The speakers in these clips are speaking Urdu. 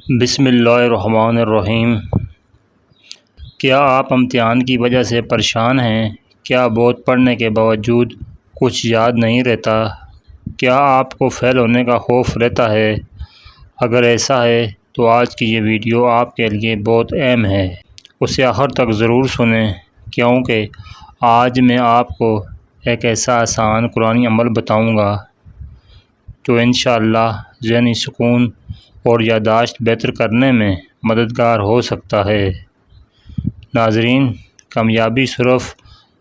بسم اللہ الرحمن الرحیم۔ کیا آپ امتحان کی وجہ سے پریشان ہیں؟ کیا بہت پڑھنے کے باوجود کچھ یاد نہیں رہتا؟ کیا آپ کو فیل ہونے کا خوف رہتا ہے؟ اگر ایسا ہے تو آج کی یہ ویڈیو آپ کے لیے بہت اہم ہے، اسے آخر تک ضرور سنیں، کیونکہ آج میں آپ کو ایک ایسا آسان قرآنی عمل بتاؤں گا جو انشاءاللہ ذہنی سکون اور یادداشت بہتر کرنے میں مددگار ہو سکتا ہے۔ ناظرین، کامیابی صرف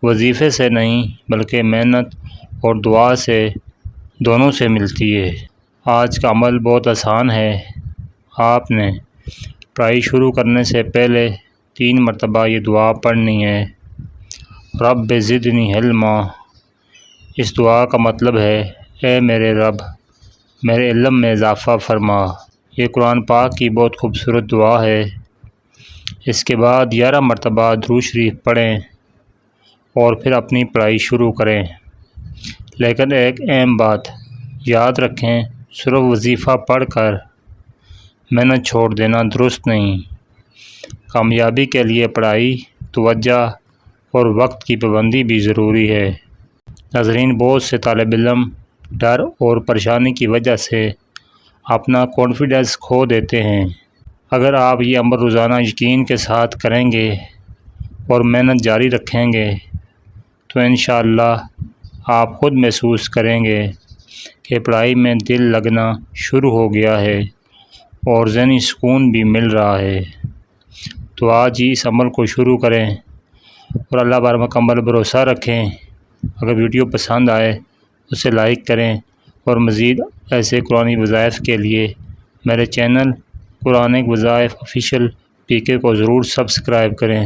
وظیفے سے نہیں بلکہ محنت اور دعا سے دونوں سے ملتی ہے۔ آج کا عمل بہت آسان ہے۔ آپ نے پڑھائی شروع کرنے سے پہلے 3 مرتبہ یہ دعا پڑھنی ہے، رب زدنی علما۔ اس دعا کا مطلب ہے، اے میرے رب، میرے علم میں اضافہ فرما۔ یہ قرآن پاک کی بہت خوبصورت دعا ہے۔ اس کے بعد 11 مرتبہ درود شریف پڑھیں اور پھر اپنی پڑھائی شروع کریں۔ لیکن ایک اہم بات یاد رکھیں، صرف وظیفہ پڑھ کر محنت چھوڑ دینا درست نہیں۔ کامیابی کے لیے پڑھائی، توجہ اور وقت کی پابندی بھی ضروری ہے۔ ناظرین، بہت سے طالب علم ڈر اور پریشانی کی وجہ سے اپنا کانفیڈنس کھو دیتے ہیں۔ اگر آپ یہ عمل روزانہ یقین کے ساتھ کریں گے اور محنت جاری رکھیں گے تو انشاءاللہ آپ خود محسوس کریں گے کہ پڑھائی میں دل لگنا شروع ہو گیا ہے اور ذہنی سکون بھی مل رہا ہے۔ تو آج ہی اس عمل کو شروع کریں اور اللہ پر مکمل بھروسہ رکھیں۔ اگر ویڈیو پسند آئے اسے لائک کریں اور مزید ایسے قرآنی وظائف کے لیے میرے چینل قرآنک وظائف آفیشیل PK کو ضرور سبسکرائب کریں۔